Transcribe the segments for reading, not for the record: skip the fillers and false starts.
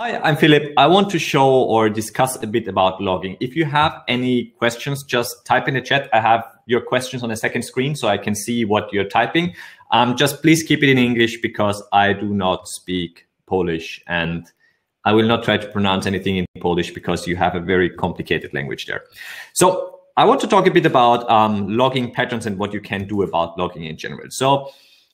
Hi, I'm Philip. I want to show or discuss a bit about logging. If you have any questions, just type in the chat. I have your questions on the second screen so I can see what you're typing. Just please keep it in English because I do not speak Polish and I will not try to pronounce anything in Polish because you have a very complicated language there. So I want to talk a bit about logging patterns and what you can do about logging in general. So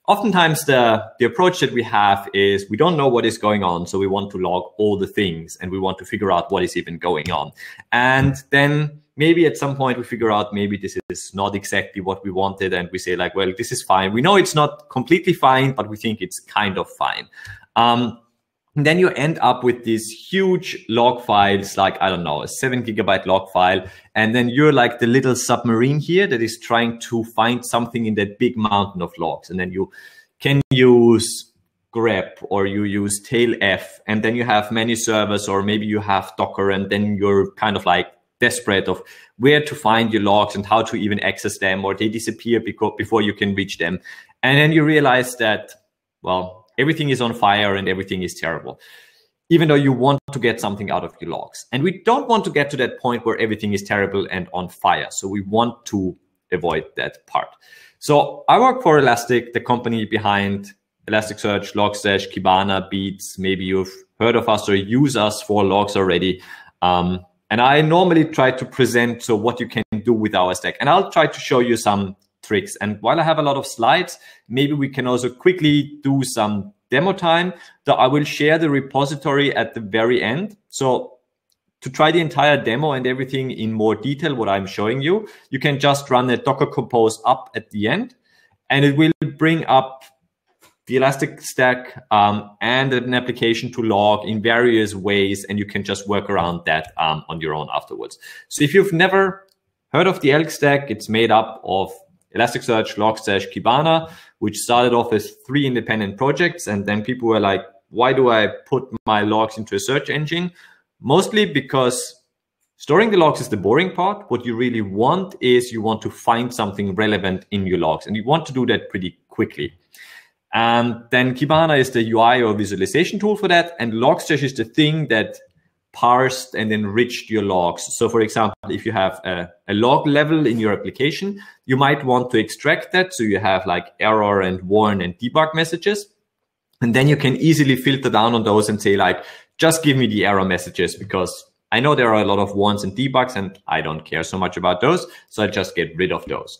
oftentimes the approach that we have is we don't know what is going on. So we want to log all the things and we want to figure out what is even going on. And then maybe at some point we figure out maybe this is not exactly what we wanted. And we say like, well, this is fine. We know it's not completely fine, but we think it's kind of fine. And then you end up with these huge log files, like, I don't know, a 7 GB log file. And then you're like the little submarine here that is trying to find something in that big mountain of logs. And then you can use grep or you use tailf. And then you have many servers, or maybe you have Docker. And then you're kind of like desperate of where to find your logs and how to even access them, or they disappear before you can reach them. And then you realize that, well, everything is on fire and everything is terrible, even though you want to get something out of your logs. And we don't want to get to that point where everything is terrible and on fire. So we want to avoid that part. So I work for Elastic, the company behind Elasticsearch, Logstash, Kibana, Beats. Maybe you've heard of us or use us for logs already. And I normally try to present so what you can do with our stack. And I'll try to show you some tricks. And while I have a lot of slides, maybe we can also quickly do some demo time. So I will share the repository at the very end. So to try the entire demo and everything in more detail, what I'm showing you, you can just run a Docker Compose up at the end, and it will bring up the Elastic Stack and an application to log in various ways, and you can just work around that on your own afterwards. So if you've never heard of the ELK Stack, it's made up of Elasticsearch, Logstash, Kibana, which started off as 3 independent projects. And then people were like, why do I put my logs into a search engine? Mostly because storing the logs is the boring part. What you really want is you want to find something relevant in your logs, and you want to do that pretty quickly. And then Kibana is the UI or visualization tool for that. And Logstash is the thing that parsed and enriched your logs. So for example, if you have a log level in your application, you might want to extract that. So you have like error and warn and debug messages. And then you can easily filter down on those and say like, just give me the error messages, because I know there are a lot of warns and debugs and I don't care so much about those. So I just get rid of those.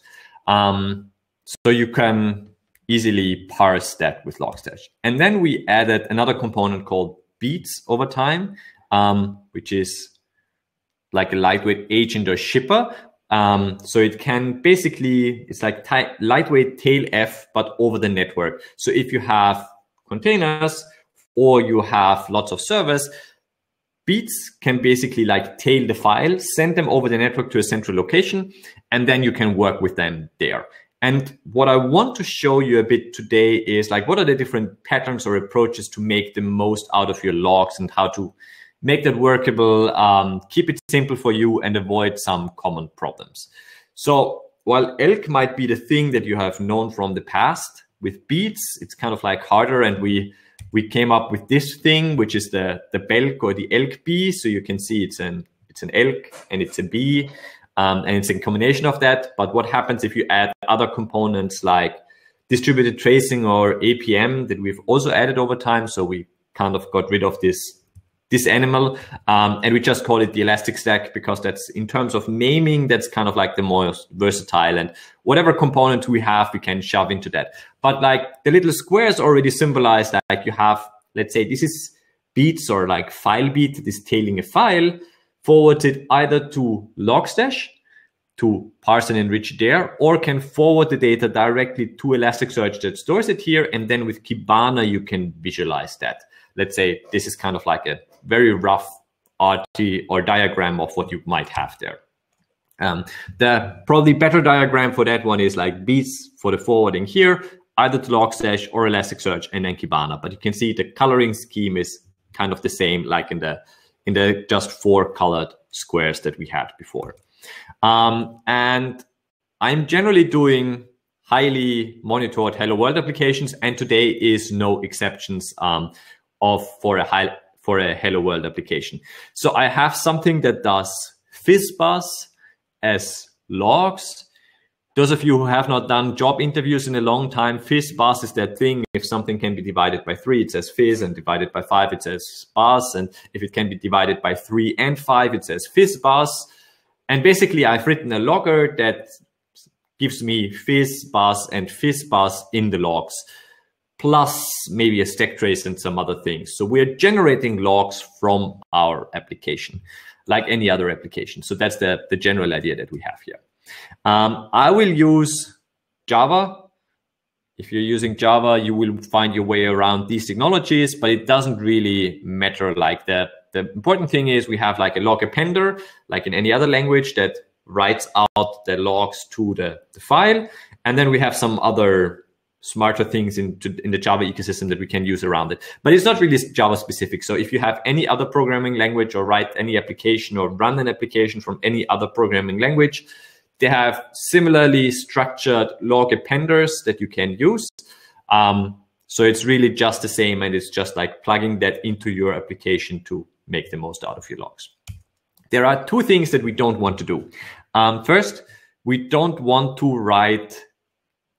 So you can easily parse that with Logstash. And then we added another component called Beats over time, which is like a lightweight agent or shipper. So it can basically, it's like lightweight tailf, but over the network. So if you have containers or you have lots of servers, Beats can basically like tail the file, send them over the network to a central location, and then you can work with them there. And what I want to show you a bit today is like, what are the different patterns or approaches to make the most out of your logs and how to make that workable, keep it simple for you and avoid some common problems. So while ELK might be the thing that you have known from the past, with Beats, it's kind of like harder. And we came up with this thing, which is the BELK or the ELK B. So you can see it's an ELK and it's a B, and it's a combination of that. But what happens if you add other components like distributed tracing or APM that we've also added over time? So we kind of got rid of this animal, and we just call it the Elastic Stack because that's, in terms of naming, that's kind of like the most versatile, and whatever component we have, we can shove into that. But like the little squares already symbolize that, like you have, let's say this is Beats or like file beat that is tailing a file, forwarded either to Logstash to parse and enrich there, or can forward the data directly to Elasticsearch that stores it here. And then with Kibana, you can visualize that. Let's say this is kind of like a very rough RT or diagram of what you might have there. The probably better diagram for that one is like Beats for the forwarding here, either to Logstash or Elasticsearch and then Kibana. But you can see the coloring scheme is kind of the same, like in the just 4 colored squares that we had before. And I'm generally doing highly monitored Hello World applications, and today is no exceptions for for a hello world application. So I have something that does fizzbuzz as logs. Those of you who have not done job interviews in a long time, fizzbuzz is that thing. If something can be divided by 3, it says fizz, and divided by 5, it says buzz. And if it can be divided by 3 and 5, it says fizzbuzz. And basically, I've written a logger that gives me fizzbuzz and fizzbuzz in the logs, plus maybe a stack trace and some other things. So we're generating logs from our application, like any other application. So that's the general idea that we have here. I will use Java. If you're using Java, you will find your way around these technologies, but it doesn't really matter. Like the important thing is we have like a log appender, like in any other language, that writes out the logs to the file. And then we have some other smarter things in the Java ecosystem that we can use around it. But it's not really Java specific. So if you have any other programming language, or write any application or run an application from any other programming language, they have similarly structured log appenders that you can use. So it's really just the same, and it's just like plugging that into your application to make the most out of your logs. There are two things that we don't want to do. First, we don't want to write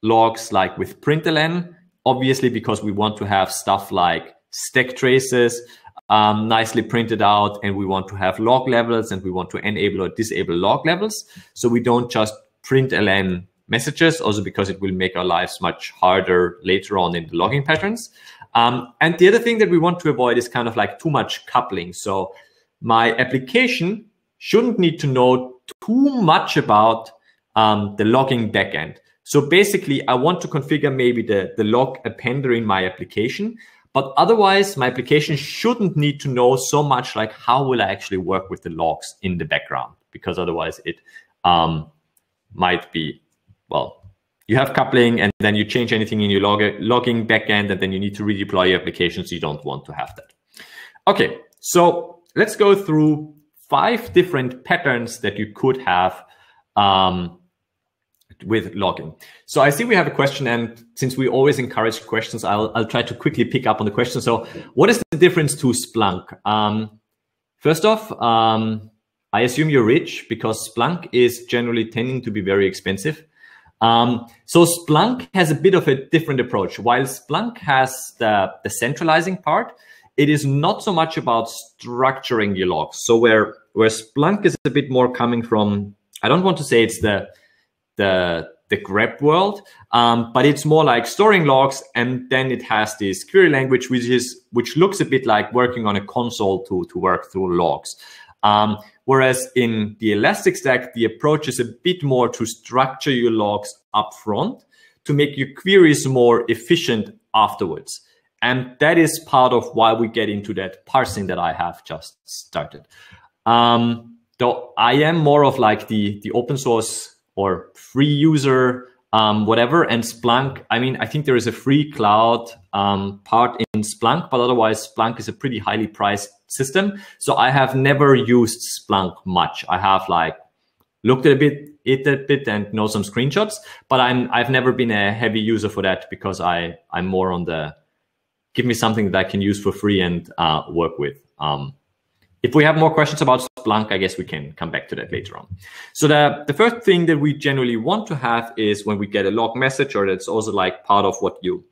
logs like with println, obviously, because we want to have stuff like stack traces nicely printed out, and we want to have log levels, and we want to enable or disable log levels. So we don't just println messages, also because it will make our lives much harder later on in the logging patterns. And the other thing that we want to avoid is kind of like too much coupling. So my application shouldn't need to know too much about the logging backend. So basically, I want to configure maybe the log appender in my application, but otherwise my application shouldn't need to know so much like how will I actually work with the logs in the background, because otherwise it might be, well, you have coupling and then you change anything in your logging backend, and then you need to redeploy your application, so you don't want to have that. Okay, so let's go through 5 different patterns that you could have with logging. So I see we have a question, and since we always encourage questions, I'll try to quickly pick up on the question. So what is the difference to Splunk? First off, I assume you're rich, because Splunk is generally tending to be very expensive. So Splunk has a bit of a different approach. While Splunk has the centralizing part, it is not so much about structuring your logs. So where Splunk is a bit more coming from, I don't want to say it's the grep world, but it's more like storing logs, and then it has this query language which looks a bit like working on a console to work through logs. Whereas in the Elastic Stack, the approach is a bit more to structure your logs up front to make your queries more efficient afterwards. And that is part of why we get into that parsing that I have just started. Though I am more of like the open source or free user, whatever. And Splunk, I mean, I think there is a free cloud part in Splunk, but otherwise Splunk is a pretty highly priced system. So I have never used Splunk much. I have like looked at it a bit and know some screenshots, but I've never been a heavy user for that, because I'm more on the give me something that I can use for free and work with. If we have more questions about Splunk, I guess we can come back to that later on. So the first thing that we generally want to have is when we get a log message, or that's also like part of what you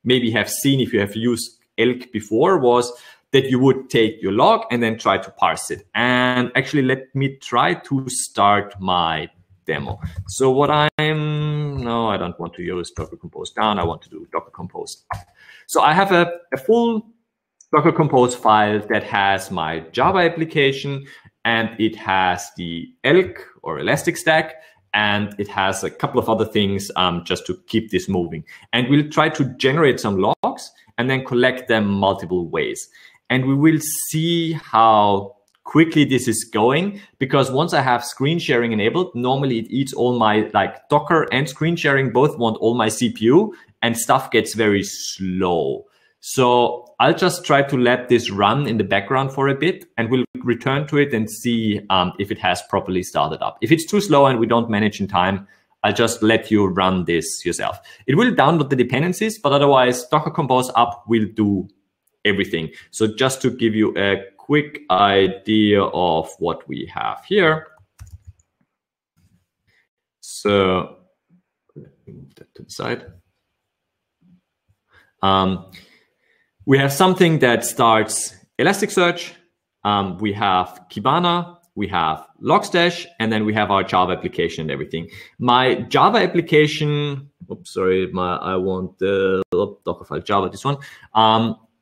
maybe have seen if you have used ELK before, was that you would take your log and then try to parse it. And actually, let me try to start my demo. So what no, I don't want to use Docker Compose down. I want to do Docker Compose up. So I have a full Docker Compose file that has my Java application, and it has the ELK or Elastic Stack, and it has a couple of other things just to keep this moving. And we'll try to generate some logs and then collect them multiple ways. And we will see how quickly this is going, because once I have screen sharing enabled, normally it eats all my, like Docker and screen sharing both want all my CPU, and stuff gets very slow. So I'll just try to let this run in the background for a bit, and we'll return to it and see if it has properly started up. If it's too slow and we don't manage in time, I'll just let you run this yourself. It will download the dependencies, but otherwise Docker Compose up will do everything. So just to give you a quick idea of what we have here. So let me move that to the side. We have something that starts Elasticsearch. We have Kibana, we have lockstitch, and then we have our Java application and everything. My Java application, oops, sorry, I want the Dockerfile Java, this one.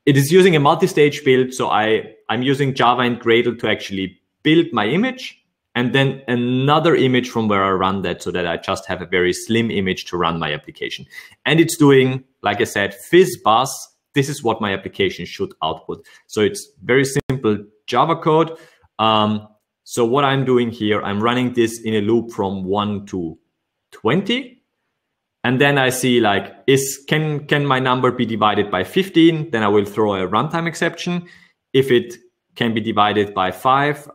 It is using a multi-stage build, so I'm using Java and Gradle to actually build my image, and then another image from where I run that, so that I just have a very slim image to run my application. And it's doing, like I said, FizzBuzz. This is what my application should output. So it's very simple Java code. So what I'm doing here, I'm running this in a loop from 1 to 20. And then I see like, can my number be divided by 15? Then I will throw a runtime exception. If it can be divided by 5,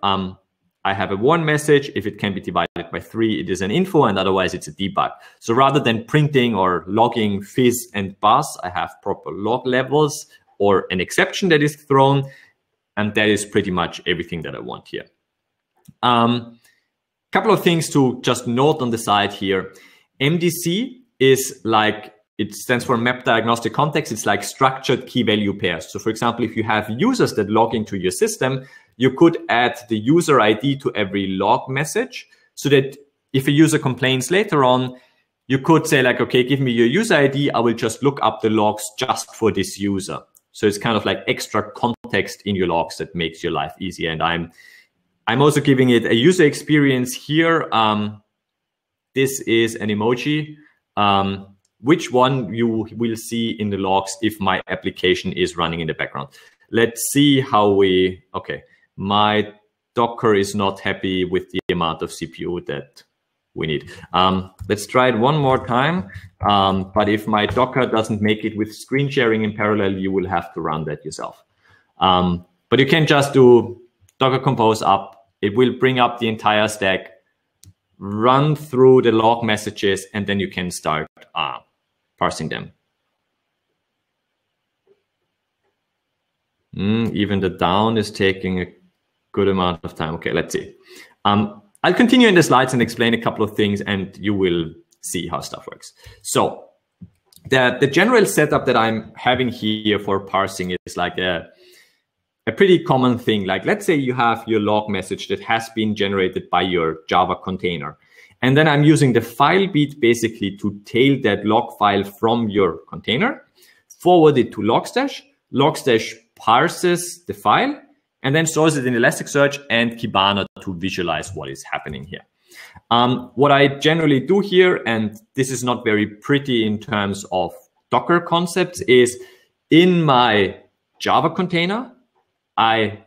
I have a warn message. If it can be divided by 3, it is an info, and otherwise it's a debug. So rather than printing or logging fizz and buzz, I have proper log levels or an exception that is thrown. And that is pretty much everything that I want here. Couple of things to just note on the side here. MDC is like, it stands for Map Diagnostic Context. It's like structured key value pairs. So for example, if you have users that log into your system, you could add the user ID to every log message, so that if a user complains later on, you could say like, okay, give me your user ID. I will just look up the logs just for this user. So it's kind of like extra context in your logs that makes your life easier. And I'm also giving it a user experience here. This is an emoji. Which one you will see in the logs if my application is running in the background. Let's see how okay. My Docker is not happy with the amount of CPU that we need. Let's try it one more time. But if my Docker doesn't make it with screen sharing in parallel, you will have to run that yourself. But you can just do Docker compose up. It will bring up the entire stack, run through the log messages, and then you can start parsing them. Even the down is taking a good amount of time. Okay, let's see. I'll continue in the slides and explain a couple of things, and you will see how stuff works. So the general setup that I'm having here for parsing is like a pretty common thing. Like, let's say you have your log message that has been generated by your Java container. And then I'm using the file beat basically to tail that log file from your container, forward it to lockstitch. Lockstitch parses the file and then stores it in Elasticsearch and Kibana to visualize what is happening here. What I generally do here, and this is not very pretty in terms of Docker concepts, is in my Java container, I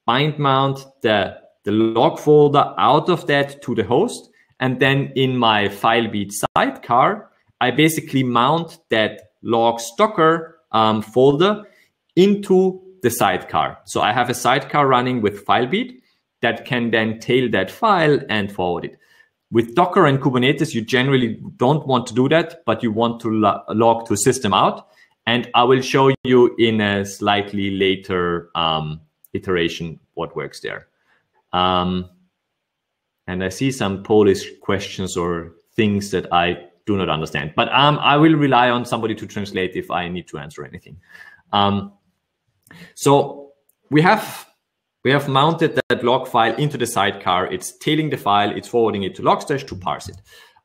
bind mount the log folder out of that to the host. And then in my filebeat sidecar, I basically mount that logs Docker folder into the sidecar. So I have a sidecar running with filebeat that can then tail that file and forward it. With Docker and Kubernetes, you generally don't want to do that, but you want to log to system out. And I will show you in a slightly later iteration what works there. And I see some Polish questions or things that I do not understand. But I will rely on somebody to translate if I need to answer anything. So we have mounted that log file into the sidecar. It's tailing the file. It's forwarding it to lockstitch to parse it.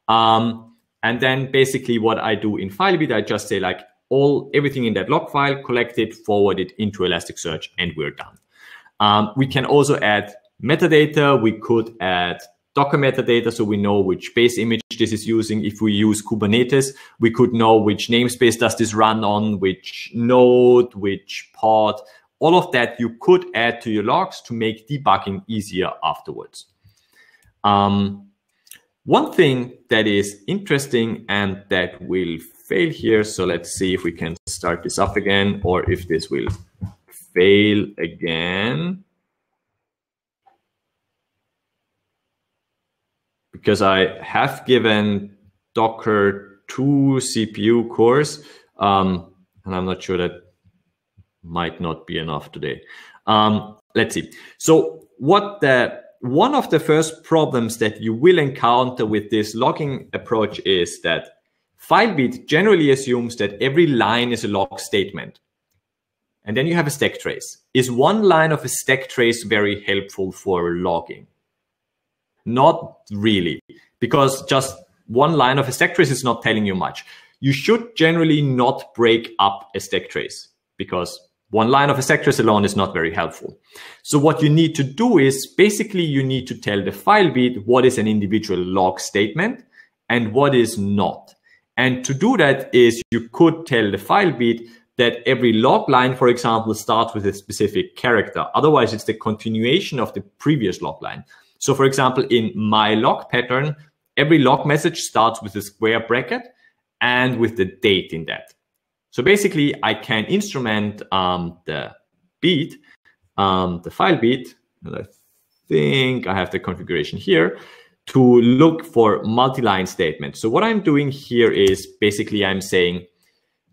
And then basically what I do in filebeat, I just say like everything in that log file, collect it, forward it into Elasticsearch, and we're done. We can also add metadata. We could add Docker metadata, so we know which base image this is using. If we use Kubernetes, we could know which namespace does this run on, which node, which pod. All of that you could add to your logs to make debugging easier afterwards. One thing that is interesting and that will fail here, so let's see if we can start this up again or if this will fail again. Because I have given Docker 2 CPU cores, and I'm not sure that might not be enough today. Let's see. So one of the first problems that you will encounter with this logging approach is that FileBeat generally assumes that every line is a log statement. And then you have a stack trace. Is one line of a stack trace very helpful for logging? Not really, because just one line of a stack trace is not telling you much. You should generally not break up a stack trace, because one line of a stack trace alone is not very helpful. So what you need to do is basically you need to tell the FileBeat what is an individual log statement and what is not. And to do that is you could tell the FileBeat that every log line, for example, starts with a specific character. Otherwise, it's the continuation of the previous log line. So for example, in my log pattern, every log message starts with a square bracket and with the date in that. So basically, I can instrument the beat, the FileBeat, and I think I have the configuration here, to look for multi-line statements. So what I'm doing here is basically I'm saying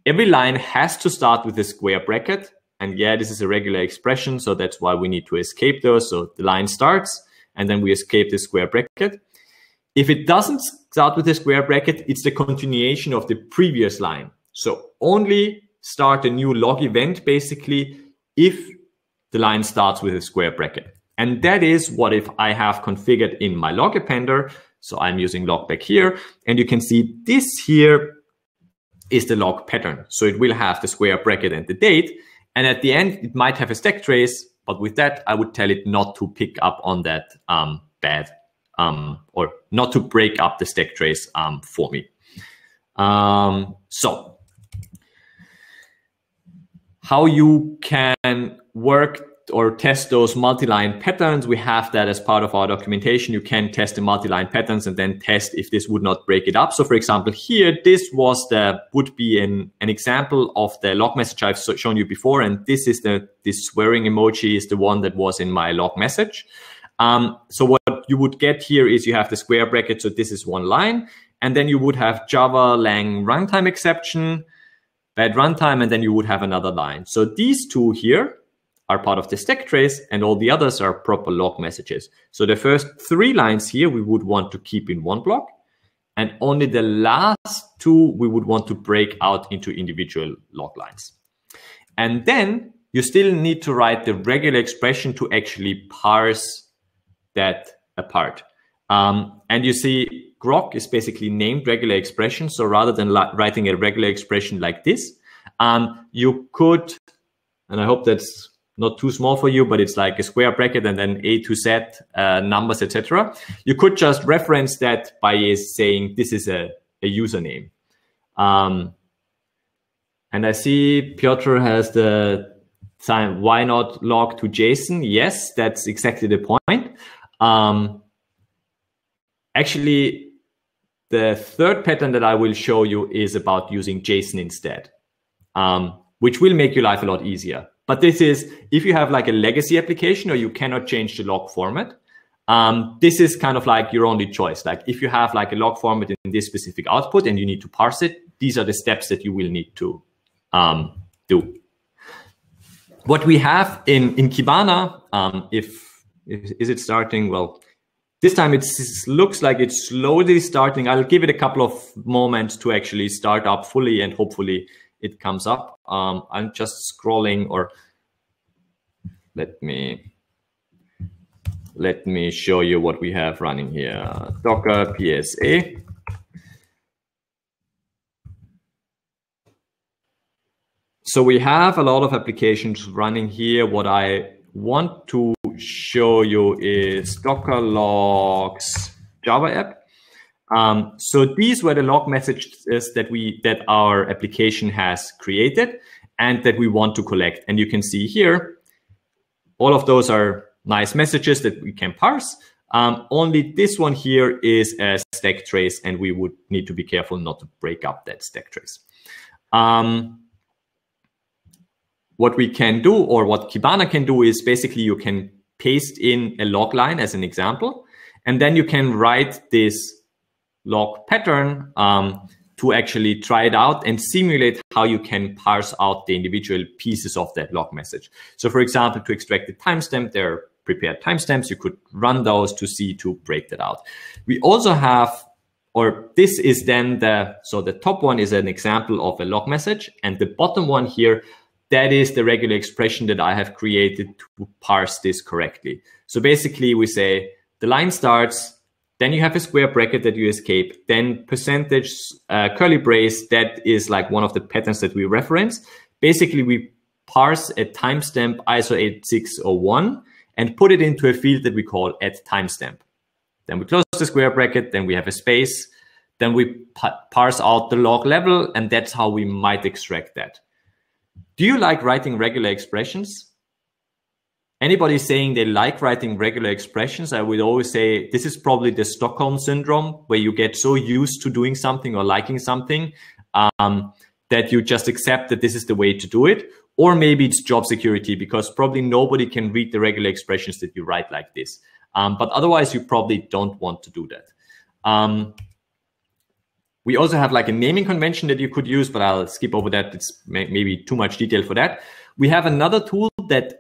every line has to start with a square bracket. And yeah, this is a regular expression, so that's why we need to escape those. So the line starts, and then we escape the square bracket. If it doesn't start with a square bracket, it's the continuation of the previous line. So only start a new log event, basically, if the line starts with a square bracket. And that is what if I have configured in my log appender. So I'm using logback here, and you can see this here is the log pattern. So it will have the square bracket and the date. And at the end, it might have a stack trace, but with that, I would tell it not to pick up on that or not to break up the stack trace for me. So how you can work or test those multi-line patterns, we have that as part of our documentation. You can test the multi-line patterns and then test if this would not break it up. So for example, here, this would be an example of the log message I've shown you before. And this is this swearing emoji is the one that was in my log message. So what you would get here is you have the square bracket. So this is one line. And then you would have Java lang runtime exception, bad runtime, and then you would have another line. So these two here are part of the stack trace, and all the others are proper log messages. So the first 3 lines here, we would want to keep in one block, and only the last 2, we would want to break out into individual log lines. And then you still need to write the regular expression to actually parse that apart. And you see, grok is basically named regular expression. So rather than writing a regular expression like this, you could, and I hope that's not too small for you, but it's like a square bracket and then A to Z, numbers, etc. You could just reference that by saying this is a username. And I see Piotr has the sign, why not log to JSON? Yes, that's exactly the point. Actually, the third pattern that I will show you is about using JSON instead, which will make your life a lot easier. But this is, if you have like a legacy application or you cannot change the log format, this is kind of like your only choice. Like if you have like a log format in this specific output and you need to parse it, these are the steps that you will need to do. What we have in Kibana, is it starting? Well, this time it looks like it's slowly starting. I'll give it a couple of moments to actually start up fully, and hopefully it comes up. I'm just scrolling, or let me show you what we have running here. Docker PSA. So we have a lot of applications running here. What I want to show you is Docker logs Java app. So these were the log messages that our application has created and that we want to collect. And you can see here, all of those are nice messages that we can parse. Only this one here is a stack trace, and we would need to be careful not to break up that stack trace. What we can do, or what Kibana can do, is basically you can paste in a log line as an example, and then you can write this log pattern to actually try it out and simulate how you can parse out the individual pieces of that log message. So for example, to extract the timestamp, there are prepared timestamps. You could run those to break that out. We also have, or this is then so the top one is an example of a log message, and the bottom one here, that is the regular expression that I have created to parse this correctly. So basically we say the line starts, then you have a square bracket that you escape, then percentage curly brace, that is like one of the patterns that we reference. Basically, we parse a timestamp ISO 8601 and put it into a field that we call @timestamp. Then we close the square bracket, then we have a space, then we parse out the log level, and that's how we might extract that. Do you like writing regular expressions? Anybody saying they like writing regular expressions, I would always say this is probably the Stockholm syndrome, where you get so used to doing something or liking something that you just accept that this is the way to do it. Or maybe it's job security, because probably nobody can read the regular expressions that you write like this. But otherwise, you probably don't want to do that. We also have like a naming convention that you could use, but I'll skip over that. It's maybe too much detail for that. We have another tool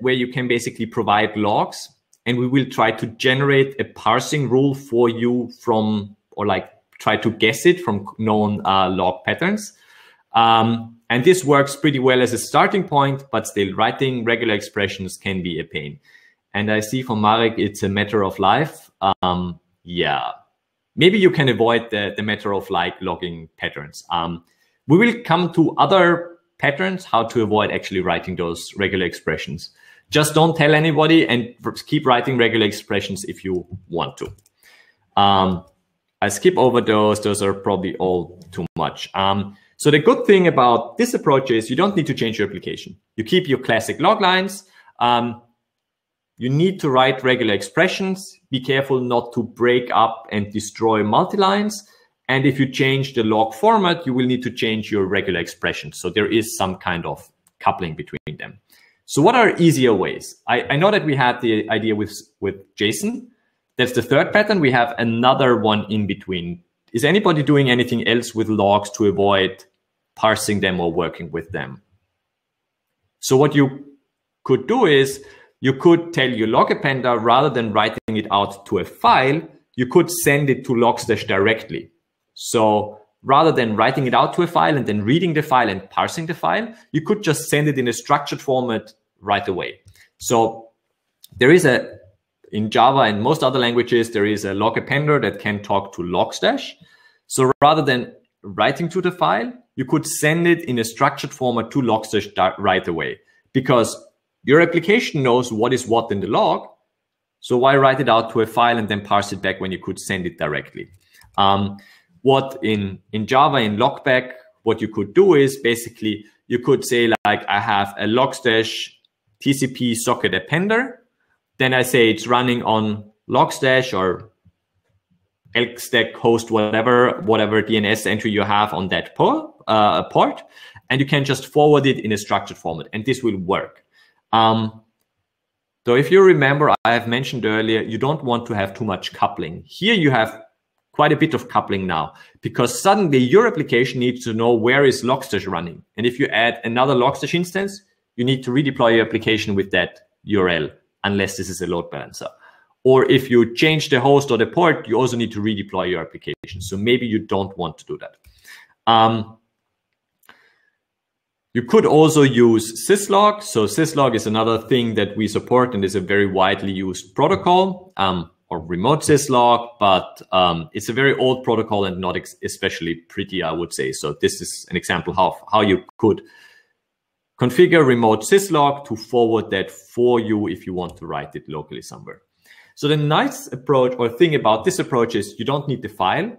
where you can basically provide logs, and we will try to generate a parsing rule for you from, or like try to guess it from known log patterns. And this works pretty well as a starting point, but still writing regular expressions can be a pain. And I see from Marek, it's a matter of life. Yeah, maybe you can avoid the matter of like logging patterns. We will come to other patterns, how to avoid actually writing those regular expressions. Just don't tell anybody and keep writing regular expressions if you want to. I skip over those. Those are probably all too much. So the good thing about this approach is you don't need to change your application. You keep your classic log lines. You need to write regular expressions. Be careful not to break up and destroy multi-lines. And if you change the log format, you will need to change your regular expressions. So there is some kind of coupling between them. So what are easier ways? I know that we had the idea with JSON. That's the third pattern. We have another one in between. Is anybody doing anything else with logs to avoid parsing them or working with them? So what you could do is you could tell your log appender, rather than writing it out to a file, you could send it to Logstash directly. So rather than writing it out to a file and then reading the file and parsing the file, you could just send it in a structured format right away. So there is in Java and most other languages, there is a log appender that can talk to Logstash. So rather than writing to the file, you could send it in a structured format to Logstash right away, because your application knows what is what in the log. So why write it out to a file and then parse it back when you could send it directly? What in Java, in logback, what you could do is basically you could say like, I have a Logstash TCP socket appender. Then I say it's running on Logstash or ELK Stack host, whatever DNS entry you have on that port. And you can just forward it in a structured format, and this will work. So if you remember, I have mentioned earlier, you don't want to have too much coupling. Here you have quite a bit of coupling now, because suddenly your application needs to know where is Logstash running. And if you add another Logstash instance, you need to redeploy your application with that URL, unless this is a load balancer. Or if you change the host or the port, you also need to redeploy your application. So maybe you don't want to do that. You could also use syslog. So syslog is another thing that we support and is a very widely used protocol, or remote syslog, but it's a very old protocol and not especially pretty, I would say. So this is an example how you could configure remote syslog to forward that for you if you want to write it locally somewhere. So the nice approach or thing about this approach is you don't need the file,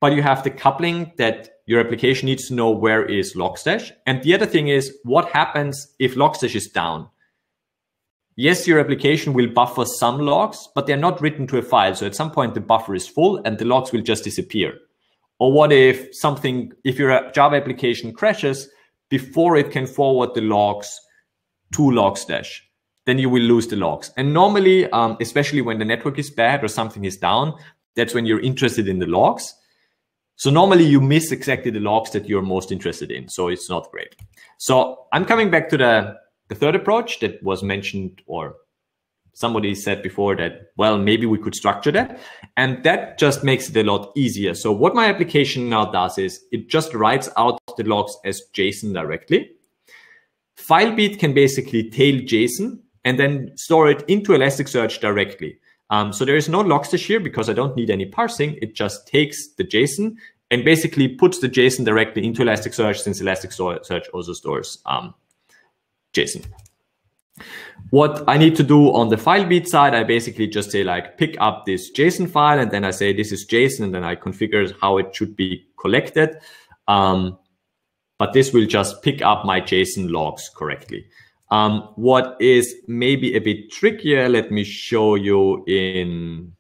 but you have the coupling that your application needs to know where is Logstash. And the other thing is what happens if Logstash is down. Yes, your application will buffer some logs, but they're not written to a file. So at some point the buffer is full and the logs will just disappear. Or what if your Java application crashes before it can forward the logs to Logstash? Then you will lose the logs. And normally, especially when the network is bad or something is down, that's when you're interested in the logs. So normally you miss exactly the logs that you're most interested in. So it's not great. So I'm coming back to the third approach that was mentioned, or somebody said before that, well, maybe we could structure that. And that just makes it a lot easier. So what my application now does is it just writes out the logs as JSON directly. Filebeat can basically tail JSON and then store it into Elasticsearch directly. So there is no lockstitch here because I don't need any parsing. It just takes the JSON and basically puts the JSON directly into Elasticsearch, since Elasticsearch also stores JSON. What I need to do on the Filebeat side, I basically just say like pick up this JSON file, and then I say this is JSON, and then I configure how it should be collected. But this will just pick up my JSON logs correctly. What is maybe a bit trickier, let me show you in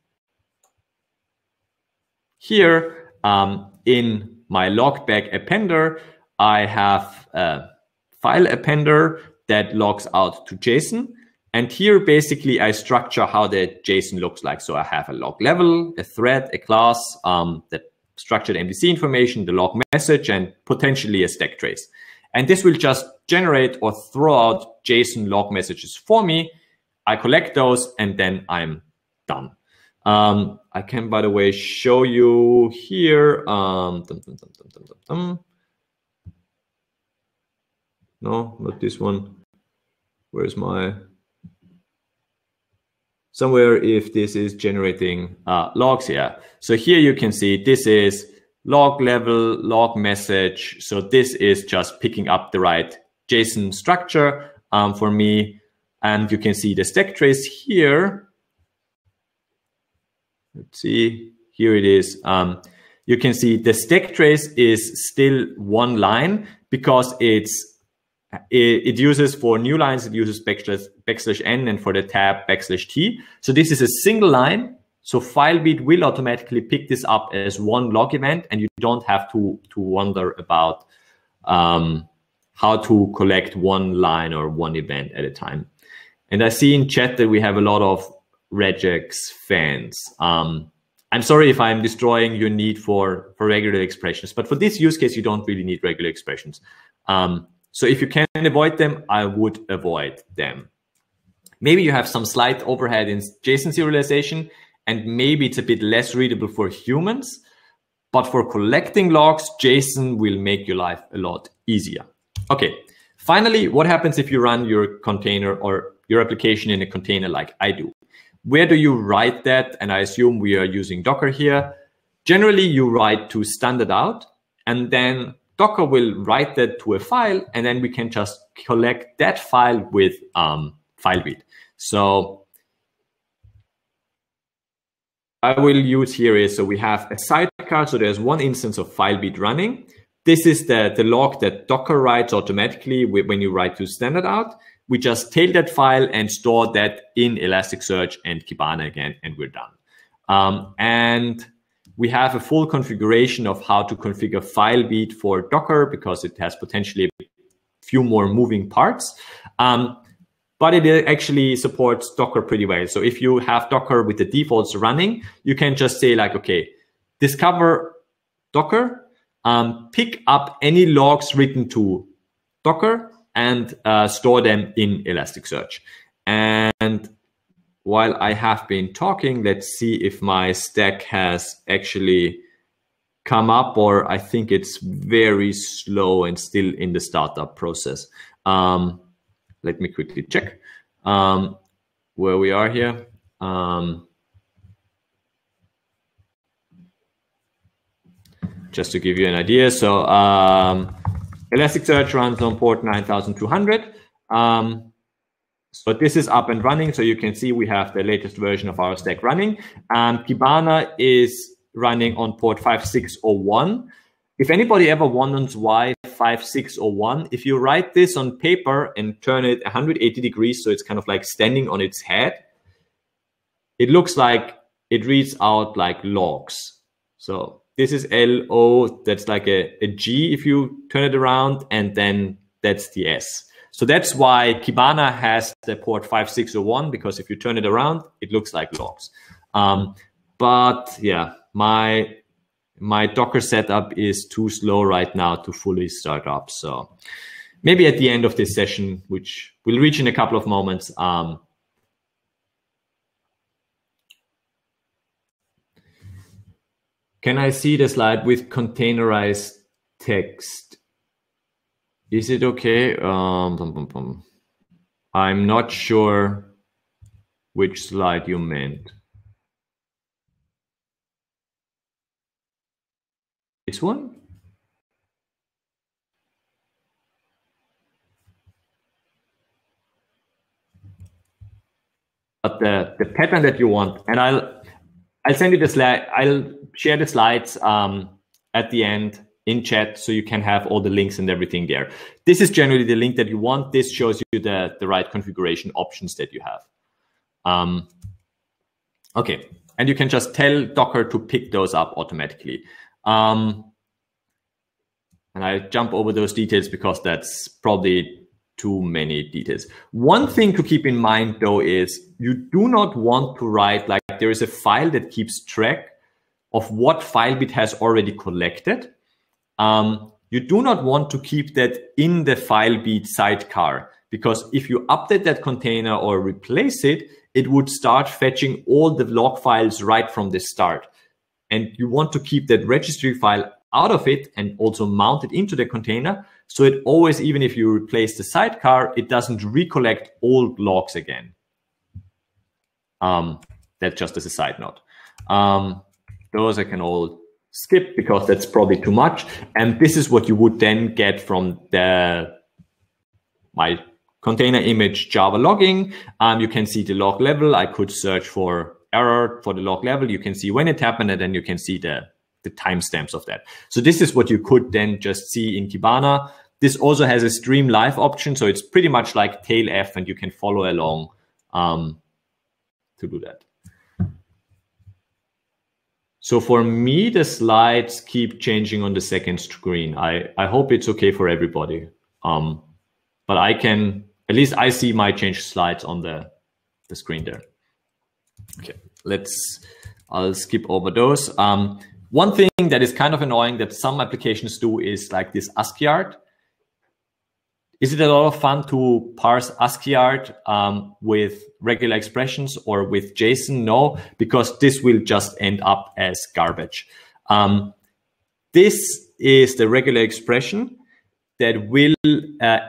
here. In my logback appender, I have a file appender that logs out to JSON. And here, basically, I structure how the JSON looks like. So I have a log level, a thread, a class, that structured MVC information, the log message, and potentially a stack trace. And this will just generate or throw out JSON log messages for me. I collect those, and then I'm done. I can, by the way, show you here. No, not this one. Where's my... Somewhere if this is generating logs here. So here you can see this is log level, log message. So this is just picking up the right JSON structure for me. And you can see the stack trace here. Let's see, here it is. You can see the stack trace is still one line because it uses for new lines, it uses \n, and for the tab \t. So this is a single line. So Filebeat will automatically pick this up as one log event, and you don't have to wonder about how to collect one line or one event at a time. And I see in chat that we have a lot of regex fans. I'm sorry if I'm destroying your need for regular expressions, but for this use case, you don't really need regular expressions. So if you can avoid them, I would avoid them. Maybe you have some slight overhead in JSON serialization, and maybe it's a bit less readable for humans, but for collecting logs, JSON will make your life a lot easier. Okay, finally, what happens if you run your container or your application in a container like I do? Where do you write that? And I assume we are using Docker here. Generally, you write to standard out, and then Docker will write that to a file, and then we can just collect that file with Filebeat. So I will use here is, so we have a sidecar. So there's one instance of Filebeat running. This is the log that Docker writes automatically when you write to standard out. We just tail that file and store that in Elasticsearch and Kibana again, and we're done. And we have a full configuration of how to configure Filebeat for Docker because it has potentially a few more moving parts. But it actually supports Docker pretty well. So if you have Docker with the defaults running, you can just say like, okay, discover Docker, pick up any logs written to Docker, and store them in Elasticsearch. And while I have been talking, let's see if my stack has actually come up, or I think it's very slow and still in the startup process. Let me quickly check where we are here. Just to give you an idea. So Elasticsearch runs on port 9200. So this is up and running. So you can see we have the latest version of our stack running. Kibana is running on port 5601. If anybody ever wonders why 5601, if you write this on paper and turn it 180 degrees, so it's kind of like standing on its head, it looks like it reads out like logs. So this is LO, that's like a G if you turn it around, and then that's the S. So that's why Kibana has the port 5601, because if you turn it around, it looks like logs. But yeah, my My Docker setup is too slow right now to fully start up. So maybe at the end of this session, which we'll reach in a couple of moments, can I see the slide with containerized text? Is it okay? I'm not sure which slide you meant. This one? But the pattern that you want, and I'll send you the slide. I'll share the slides at the end in chat, so you can have all the links and everything there. This is generally the link that you want. This shows you the right configuration options that you have. Okay, and you can just tell Docker to pick those up automatically. And I jump over those details because that's probably too many details. One thing to keep in mind though is you do not want to write, like there is a file that keeps track of what file bit has already collected. You do not want to keep that in the file bit sidecar, because if you update that container or replace it, it would start fetching all the log files right from the start. And you want to keep that registry file out of it and also mount it into the container. So it always, even if you replace the sidecar, it doesn't recollect old logs again. That's just as a side note. Those I can all skip because that's probably too much. And this is what you would then get from my container image Java logging. You can see the log level. I could search for error for the log level. You can see when it happened, and then you can see the timestamps of that. So this is what you could then just see in Kibana. This also has a stream live option. So it's pretty much like tail F, and you can follow along to do that. So for me, the slides keep changing on the second screen. I hope it's okay for everybody. But I can, at least I see my changed slides on the screen there. Okay, I'll skip over those. One thing that is kind of annoying that some applications do is like this ASCII art. Is it a lot of fun to parse ASCII art with regular expressions or with JSON? No, because this will just end up as garbage. This is the regular expression that will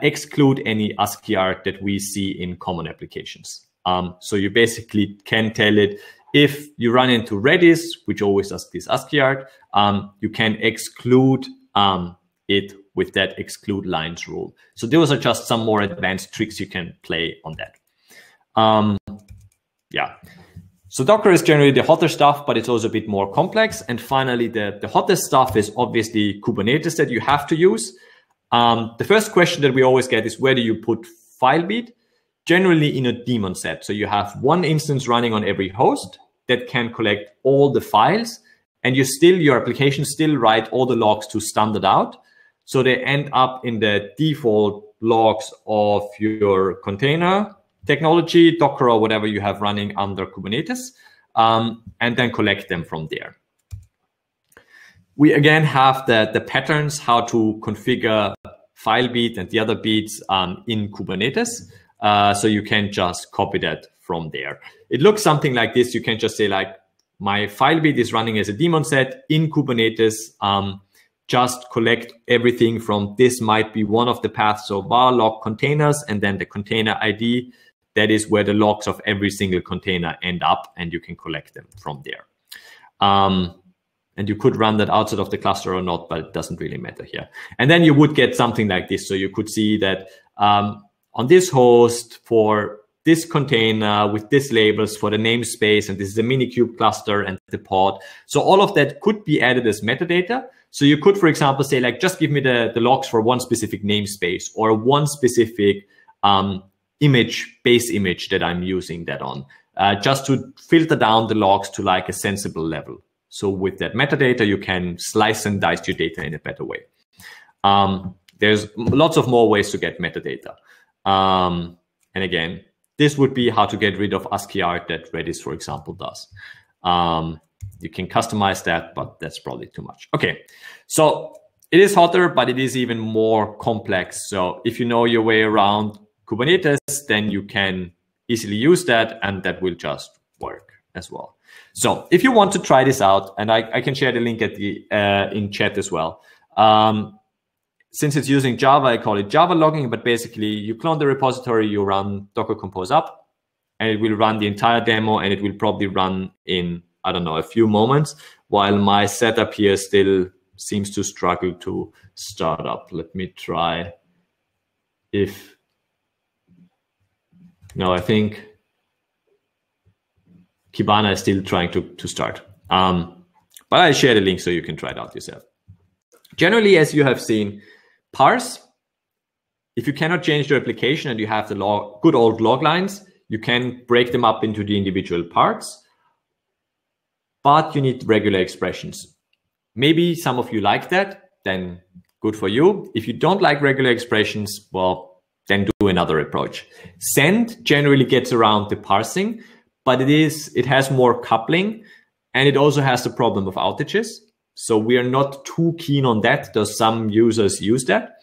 exclude any ASCII art that we see in common applications. So you basically can tell it, if you run into Redis, which always does this ASCII art, you can exclude it with that exclude lines rule. So those are just some more advanced tricks you can play on that. Yeah. So Docker is generally the hotter stuff, but it's also a bit more complex. And finally, the hottest stuff is obviously Kubernetes that you have to use. The first question that we always get is, where do you put FileBeat? Generally in a daemon set. So you have one instance running on every host that can collect all the files, and your application still write all the logs to standard out. So they end up in the default logs of your container technology, Docker, or whatever you have running under Kubernetes, and then collect them from there. We again have the patterns, how to configure FileBeat and the other beats in Kubernetes. So you can just copy that from there. It looks something like this. You can just say like, my FileBeat is running as a daemon set in Kubernetes. Just collect everything from this might be one of the paths. So var log containers, and then the container ID. That is where the logs of every single container end up, and you can collect them from there. And you could run that outside of the cluster or not, but it doesn't really matter here. And then you would get something like this. So you could see that on this host for this container with this labels for the namespace, and this is a Minikube cluster and the pod. So all of that could be added as metadata. So you could, for example, say like, just give me the logs for one specific namespace or one specific base image that I'm using that on, just to filter down the logs to like a sensible level. So with that metadata, you can slice and dice your data in a better way. There's lots of more ways to get metadata. And again, this would be how to get rid of ASCII art that Redis, for example, does. You can customize that, but that's probably too much. Okay, so it is hotter, but it is even more complex. So if you know your way around Kubernetes, then you can easily use that, and that will just work as well. So if you want to try this out, and I can share the link at the in chat as well. Since it's using Java, I call it Java logging, but basically you clone the repository, you run Docker Compose up, and it will run the entire demo, and it will probably run in, I don't know, a few moments, while my setup here still seems to struggle to start up. Let me try if, no, I think Kibana is still trying to start. But I share the link so you can try it out yourself. Generally, as you have seen, Parse, if you cannot change your application and you have the good old log lines, you can break them up into the individual parts, but you need regular expressions. Maybe some of you like that, then good for you. If you don't like regular expressions, well, then do another approach. Send generally gets around the parsing, but it has more coupling, and it also has the problem of outages. So we are not too keen on that, though some users use that.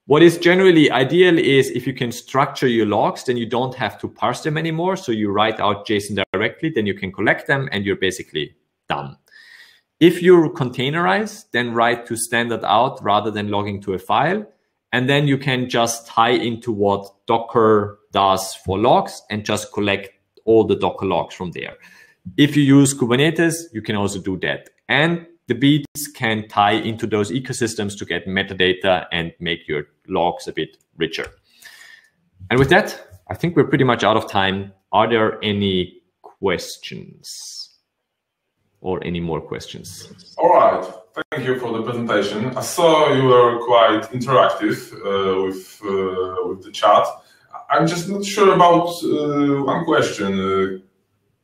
What is generally ideal is if you can structure your logs, then you don't have to parse them anymore. So you write out JSON directly, then you can collect them, and you're basically done. If you containerize, then write to standard out rather than logging to a file. And then you can just tie into what Docker does for logs and just collect all the Docker logs from there. If you use Kubernetes, you can also do that. And the beats can tie into those ecosystems to get metadata and make your logs a bit richer. And with that, I think we're pretty much out of time. Are there any questions? Or any more questions? All right, thank you for the presentation. I saw you were quite interactive with the chat. I'm just not sure about one question.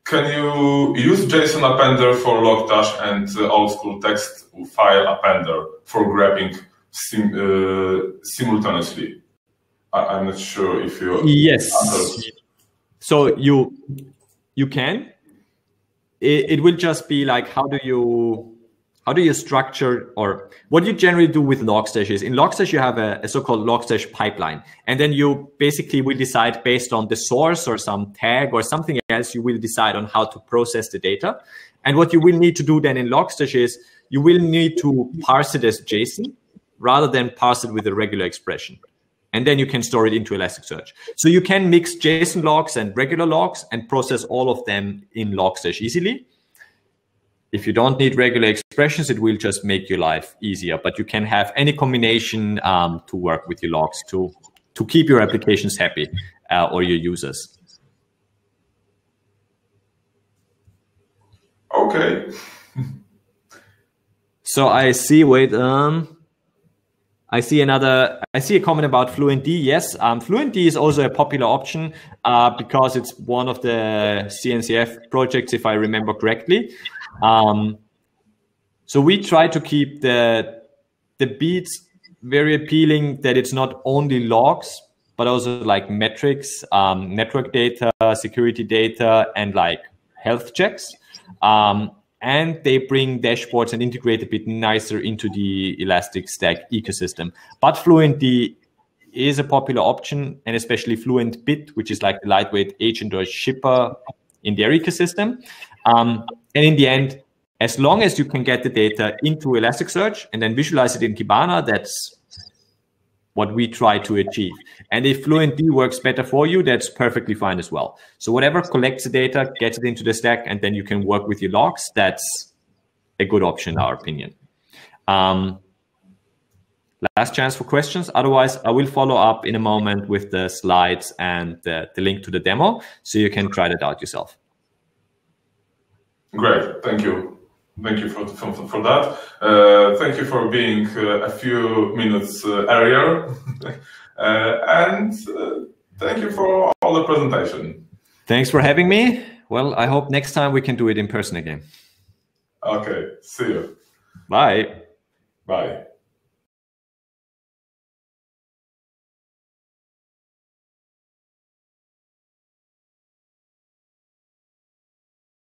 Can you use JSON appender for logstash and old school text file appender for grabbing simultaneously? I'm not sure if you... Yes. So you can. It will just be like, how do you structure, or what you generally do with Logstash is, in Logstash you have a so-called Logstash pipeline, and then you basically will decide based on the source or some tag or something else, you will decide on how to process the data. And what you will need to do then in Logstash is you will need to parse it as JSON rather than parse it with a regular expression. And then you can store it into Elasticsearch. So you can mix JSON logs and regular logs and process all of them in Logstash easily. If you don't need regular expressions, it will just make your life easier. But you can have any combination to work with your logs to keep your applications happy or your users. Okay. So I see, wait, I see a comment about FluentD. Yes, FluentD is also a popular option because it's one of the CNCF projects, if I remember correctly. So we try to keep the beats very appealing, that it's not only logs, but also like metrics, network data, security data, and like health checks. And they bring dashboards and integrate a bit nicer into the Elastic Stack ecosystem. But FluentD is a popular option, and especially FluentBit, which is like the lightweight agent or shipper in their ecosystem. And in the end, as long as you can get the data into Elasticsearch and then visualize it in Kibana, that's what we try to achieve. And if FluentD works better for you, that's perfectly fine as well. So whatever collects the data, gets it into the stack, and then you can work with your logs, that's a good option in our opinion. Last chance for questions. Otherwise, I will follow up in a moment with the slides and the link to the demo, so you can try that out yourself. Great, thank you. Thank you for that. Thank you for being a few minutes earlier. And thank you for all the presentation. Thanks for having me. Well, I hope next time we can do it in person again. Okay, see you. Bye. Bye.